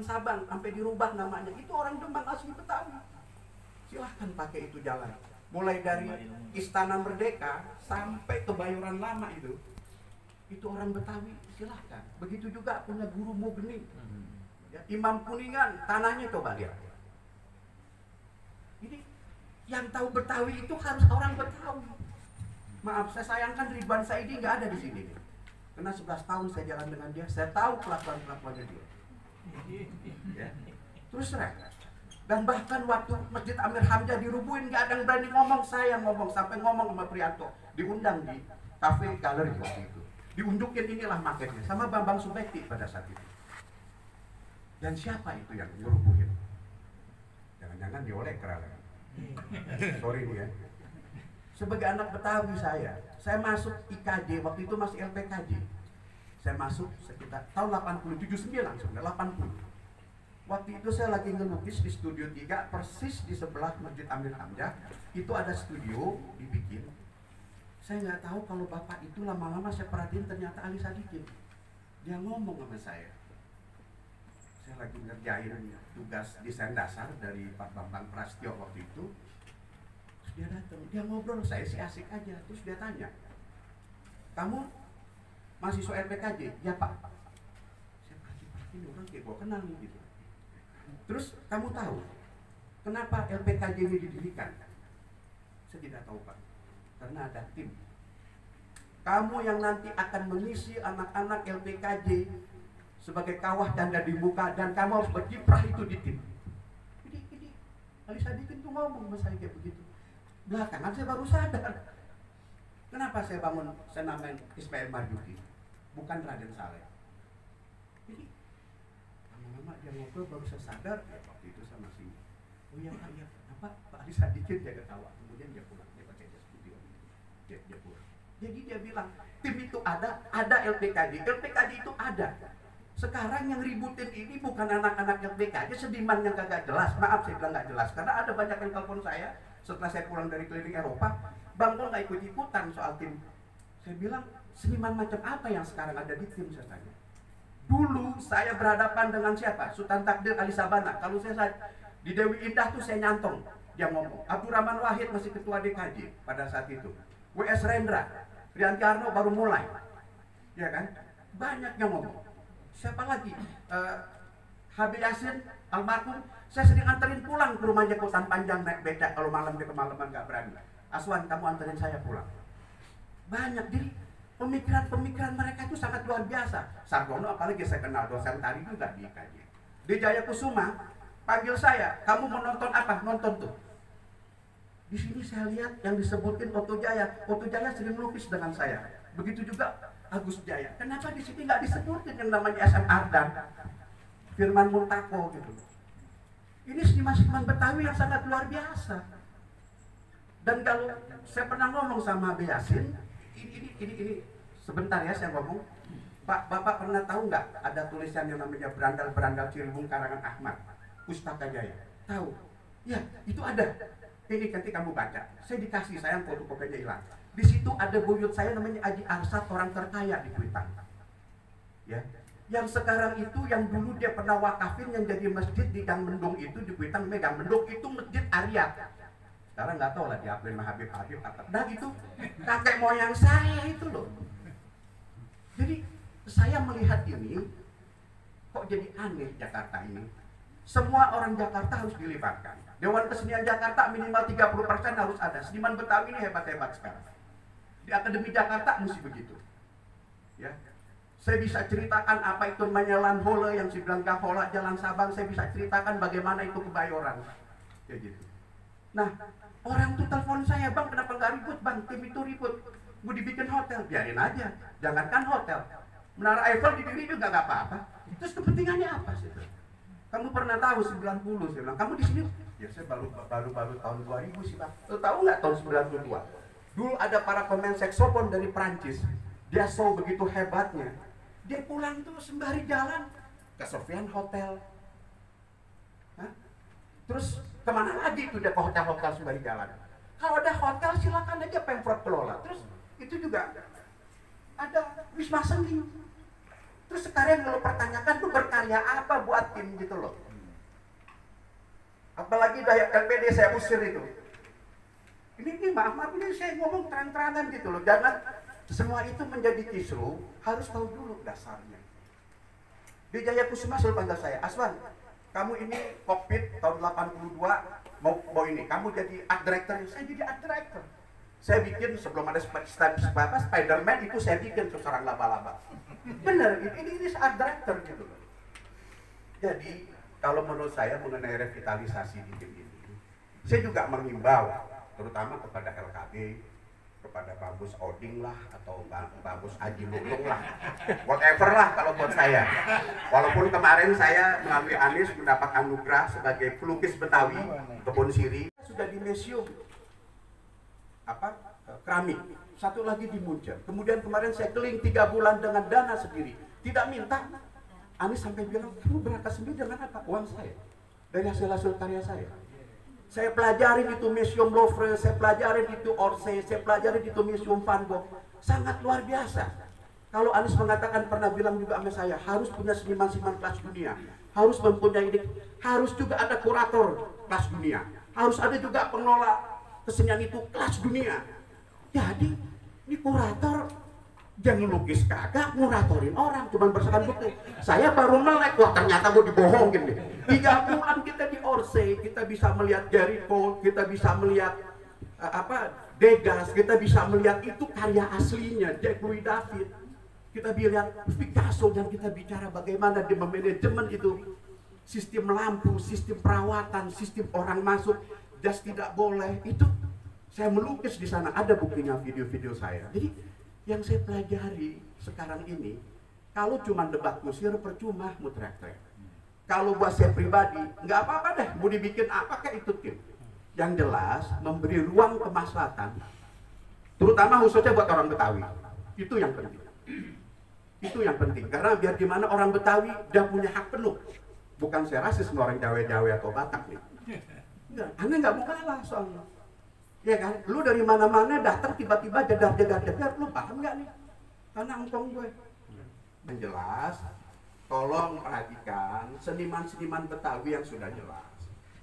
Sabang sampai dirubah namanya. Itu orang Demak asli Betawi. Silahkan pakai itu jalan. Mulai dari Istana Merdeka sampai Kebayoran Lama itu orang Betawi, silahkan. Begitu juga punya Guru Mugni, ya, Imam Kuningan, tanahnya coba lihat. Jadi yang tahu Betawi itu harus orang Betawi. Maaf, saya sayangkan Ridwan Saidi nggak ada di sini. Karena 11 tahun saya jalan dengan dia, saya tahu kelakuan-kelakuannya dia. Ya. Terus terang. Dan bahkan waktu Masjid Amir Hamzah dirubuhin, nggak ada yang berani ngomong, saya ngomong, sampai ngomong sama Prianto, diundang di kafe galeri waktu itu, diunjukin inilah maketnya sama Bambang Subekti pada saat itu. Dan siapa itu yang ngerubuhin? Jangan-jangan Diolekra lagi. Sorry nih ya. Sebagai anak Betawi saya masuk IKJ, waktu itu masih LPKJ. Saya masuk sekitar tahun 87, 89, 80. Waktu itu saya lagi ngelukis di Studio 3, persis di sebelah Masjid Amir Hamzah. Itu ada studio dibikin. Saya nggak tahu kalau bapak itu lama-lama saya perhatiin ternyata Ali Sadikin. Dia ngomong sama saya. Saya lagi ngerjain tugas desain dasar dari Pak Bambang Prastyo waktu itu. Terus dia datang, dia ngobrol, saya sih asik aja. Terus dia tanya, kamu mahasiswa LPKJ? Ya Pak. Saya perhatiin orang kayak gue kenal nih gitu. Terus kamu tahu kenapa LPKJ ini didirikan? Saya tidak tahu Pak. Karena ada tim. Kamu yang nanti akan mengisi anak-anak LPKJ sebagai kawah tanda di muka, dan kamu harus berkiprah itu di tim. Jadi Ali Sadikin tuh ngomong sama saya kayak begitu. Belakangan saya baru sadar. Kenapa saya bangun, saya namain Ismail Marzuki, bukan Raden Saleh. Jadi lama-lama dia ngobrol baru saya sadar, ya waktu itu saya masih, oh iya Pak, ya apa Pak Ali Sadikin, dia ketawa, kemudian dia pulang, dia pakai jas putih, dia pulang. Jadi dia bilang, tim itu ada LPKJ itu ada. Sekarang yang ributin ini bukan anak-anak LPKJ, seniman yang kagak jelas. Maaf saya bilang nggak jelas, karena ada banyak yang telepon saya setelah saya pulang dari keliling Eropa, Bang kok nggak ikut-ikutan soal tim. Saya bilang, seniman macam apa yang sekarang ada di tim, saya tanya. Dulu saya berhadapan dengan siapa? Sultan Takdir Ali Sabana. Kalau saya di Dewi Indah tuh saya nyantong. Dia ngomong. Abdurrahman Wahid masih ketua DKJ pada saat itu. W.S. Rendra, Rianti Arno baru mulai. Ya kan? Banyak yang ngomong. Siapa lagi? Habib Yasin, almarhum. Saya sering anterin pulang ke rumahnya Kosan Panjang naik becak kalau malam dia kemalaman nggak berani. Aswan, kamu anterin saya pulang. Banyak. Jadi pemikiran mereka itu sangat luar biasa. Sargono apalagi saya kenal, dosen tari juga di IKJ. Di Jayakusuma panggil saya, kamu mau nonton apa? Nonton tuh. Di sini saya lihat yang disebutin Oto Jaya. Oto Jaya sering lukis dengan saya. Begitu juga Agus Jaya. Kenapa di sini nggak disebutin yang namanya SM Ardan, Firman Muntako gitu? Ini seniman-seniman Betawi yang sangat luar biasa. Dan kalau saya pernah ngomong sama Habib Yasin, ini sebentar ya saya ngomong. Pak, Bapak pernah tahu nggak ada tulisan yang namanya Berandal-Berandal Ciliwung karangan Ahmad Pustaka Jaya? Tahu? Ya, itu ada. Ini nanti kamu baca. Saya dikasih, sayang fotokopinya hilang. Di situ ada buyut saya namanya Aji Arsat, orang terkaya di Kuitang. Ya, yang sekarang itu yang dulu dia pernah wakafin yang jadi masjid di Gang Mendung itu di Kuitang, Gang Mendung itu Masjid Arya. Sekarang nggak tahu lah diapain sama Habib apa. Nah itu kakek moyang saya itu loh. Jadi saya melihat ini kok jadi aneh Jakarta ini. Semua orang Jakarta harus dilibatkan. Dewan Kesenian Jakarta minimal 30% harus ada. Seniman Betawi ini hebat-hebat sekarang. Di Akademi Jakarta mesti begitu. Ya. Saya bisa ceritakan apa itu namanya Lanhola yang si bilang Gahola Jalan Sabang. Saya bisa ceritakan bagaimana itu Kebayoran. Ya gitu. Nah, orang tuh telepon saya, Bang kenapa nggak ribut Bang, tim itu ribut, mau dibikin hotel, biarin aja, jangankan hotel, Menara Eiffel didiri juga nggak apa-apa. Terus kepentingannya apa sih? Kamu pernah tahu 90, saya bilang, kamu di sini? Ya saya baru tahun 2000 sih Bang. Tahu nggak tahun 92? Dulu ada para pemain saksofon dari Prancis, dia show begitu hebatnya, dia pulang tuh sembari jalan ke Sofian Hotel. Hah? Terus kemana lagi itu dia ke hotel-hotel sembari jalan? Kalau ada hotel silakan aja Pemprov kelola. Terus itu juga ada Wisma Seni. Terus sekarang kalau pertanyakan tuh berkarya apa buat tim gitu loh. Apalagi Dayak LPD saya usir itu. Ini maaf ini saya ngomong terang-terangan gitu loh. Jangan semua itu menjadi kisruh, harus tahu dulu dasarnya. Di Jayakusuma selalu panggil saya, Aswan, kamu ini kokpit tahun 82 mau ini, kamu jadi art director. Saya jadi art director. Saya bikin sebelum ada Spider-Man itu saya bikin seorang laba-laba. Bener, ini art director gitu loh. Jadi kalau menurut saya mengenai revitalisasi di tim ini, saya juga mengimbau terutama kepada LKB, kepada Pak Bus Oding lah atau Pak Bus Aji Lulung lah, whatever lah kalau buat saya. Walaupun kemarin saya melalui Anies mendapat anugerah sebagai pelukis Betawi Kebon Siri, sudah di museum keramik, satu lagi di Munchen. Kemudian kemarin saya keliling 3 bulan dengan dana sendiri, tidak minta. Anies sampai bilang, kamu berangkat sendiri dengan apa? Uang saya, dari hasil karya saya. Saya pelajarin itu Museum Louvre, saya pelajarin itu Orsay, saya pelajarin itu Museum Van Gogh. Sangat luar biasa. Kalau Anies mengatakan pernah bilang juga sama saya, harus punya seniman-seniman kelas dunia, harus mempunyai harus juga ada kurator kelas dunia, harus ada juga pengelola kesenian itu kelas dunia. Jadi ini kurator jangan lukis kagak, nguratorin orang, cuman berdasarkan bukti. Saya baru melek, wah ternyata gue dibohongin deh. 3 bulan kita di Orsay, kita bisa melihat Jericho, kita bisa melihat Degas, kita bisa melihat itu karya aslinya Jacques Louis David. Kita lihat Picasso dan kita bicara bagaimana dia memanajemen itu, sistem lampu, sistem perawatan, sistem orang masuk, jas tidak boleh. Itu saya melukis di sana, ada buktinya video-video saya. Jadi yang saya pelajari sekarang ini, kalau cuma debat kusir percuma mutrek-trek. Kalau buat saya pribadi, nggak apa-apa deh, mau dibikin apa kayak itu tim. Yang jelas memberi ruang kemaslahatan, terutama khususnya buat orang Betawi. Itu yang penting. Itu yang penting, karena biar gimana orang Betawi dia punya hak penuh. Bukan saya rasis sama orang Jawa atau Batak nih. Ya, Anda nggak mau kalah soalnya. Ya kan, lu dari mana-mana datang tiba-tiba jedar, lu paham nggak nih? Karena angkong gue. Yang jelas, tolong perhatikan seniman-seniman Betawi yang sudah jelas.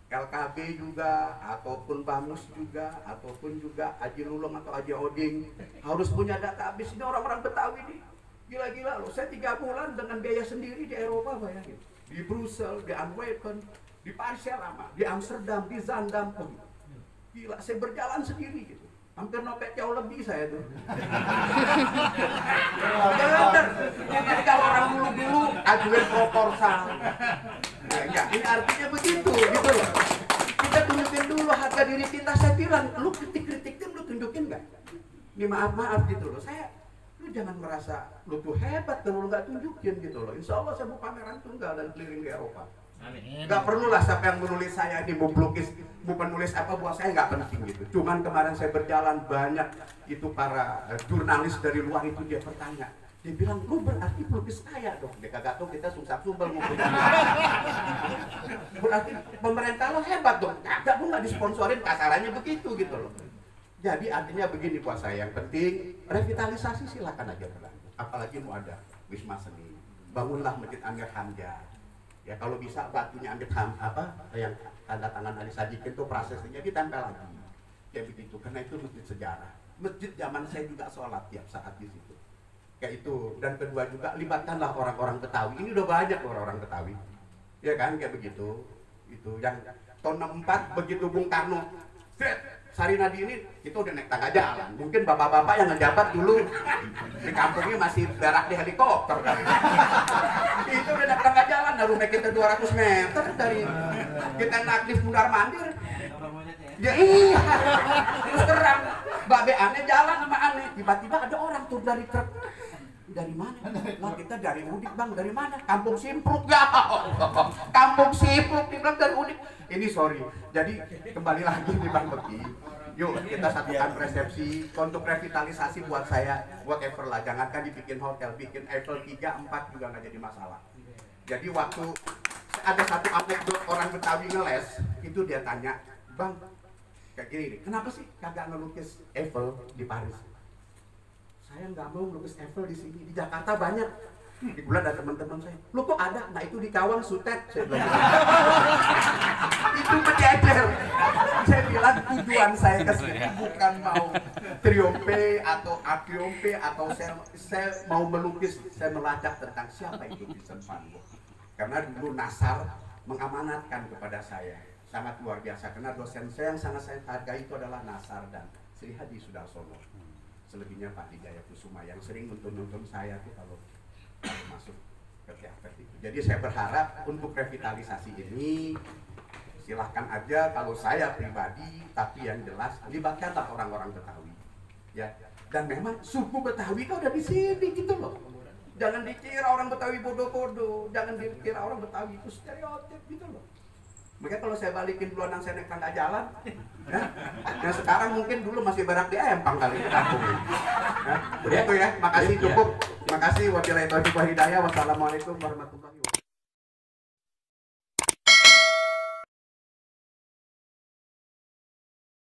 LKB juga, ataupun Bamus juga, ataupun juga Aji Lulung atau Aji Oding harus punya database. Ini orang-orang Betawi nih, gila-gila loh. Saya 3 bulan dengan biaya sendiri di Eropa, bayangin. Di Brussels, di Antwerpen, di Paris lama, di Amsterdam, di Zandam. Gila, saya berjalan sendiri gitu. Hampir nopet jauh lebih saya tuh. Jadi kalau orang dulu ajuin proposal. Ya, ini artinya begitu gitu loh. Kita tunjukin dulu harga diri kita. Saya bilang, lu kritik-kritikin lu tunjukin nggak? Ini maaf gitu loh. Lu jangan merasa lu tuh hebat kalau lu nggak tunjukin gitu loh. Insya Allah saya mau pameran tunggal dan keliling di Eropa. Gak perlulah siapa yang menulis saya ini mau pelukis, mau penulis apa buat saya nggak penting gitu. Cuman kemarin saya berjalan banyak itu para jurnalis dari luar itu dia bertanya, dia bilang lu berarti pelukis kaya dong. Dia kagak tahu kita susah sumbel mau berarti pemerintah lo hebat dong. Kagak, lu nggak disponsorin, kasarannya begitu gitu loh. Jadi artinya begini buat saya, yang penting revitalisasi silakan aja berlanjut. Apalagi mau ada Wisma Seni, bangunlah Masjid Amir Hamzah. Ya kalau bisa batunya ambil yang tanda tangan Ali Sadikin itu prosesnya ditempel lagi. Kayak begitu, karena itu masjid sejarah. Masjid zaman saya juga sholat tiap saat di situ. Kayak itu. Dan kedua juga libatkanlah orang-orang Betawi. Ini udah banyak orang-orang Betawi. Ya kan kayak begitu. Itu yang tahun 64 begitu Bung Karno Sarinadi ini itu udah naik tangga jalan. Mungkin bapak-bapak yang ngejabat dulu di kampungnya masih berak di helikopter kan. Itu udah naik tangga jalan, dari rumah kita 200 meter dari kita aktif mundar mandir. Ya iya. Terus terang, babe aneh jalan sama aneh. Tiba-tiba ada orang tuh dari truk. Dari mana? Lah kita dari Udik bang, dari mana? Kampung Simpruk ya. Kampung Simpruk dibilang dari Udik. Ini sorry. Jadi kembali lagi nih Bang Beki. Yuk kita satukan resepsi untuk revitalisasi buat saya, whatever lah. Jangankan dibikin hotel, bikin Eiffel 3, 4 juga nggak jadi masalah. Jadi waktu ada satu anekdot orang Betawi ngeles, itu dia tanya, Bang, kayak gini, kenapa sih kagak ngelukis Eiffel di Paris? Saya nggak mau melukis Eiffel di sini, di Jakarta banyak. Di bulan ada teman-teman saya, lu kok ada? Nah itu di Cawang Sutet, saya bilang. Itu penjajar. Saya bilang tujuan saya ke sini bukan mau triompe atau atriompe atau saya mau melukis, saya melacak tentang siapa itu Vincent van Gogh. Karena dulu Nasar mengamanatkan kepada saya, sangat luar biasa. Karena dosen saya yang sangat saya hargai itu adalah Nasar dan Sri Hadi Sudarsono. Selebihnya Pak Dijaya Kusuma yang sering nonton saya tuh kalau masuk ke teater itu. Jadi saya berharap untuk revitalisasi ini silahkan aja kalau saya pribadi, tapi yang jelas libatkanlah orang-orang Betawi, ya. Dan memang suku Betawi itu ada di sini gitu loh. Jangan dikira orang Betawi bodoh-bodoh, jangan dikira orang Betawi itu stereotip gitu loh. Makanya kalau saya balikin duluan saya naik tangga jalan, ya, yang sekarang mungkin dulu masih berak di Empang kali di kampung. Ya, begitu ya, makasih cukup. Terima kasih. Wabillahi taufiq wal hidayah. Wassalamualaikum warahmatullahi wabarakatuh.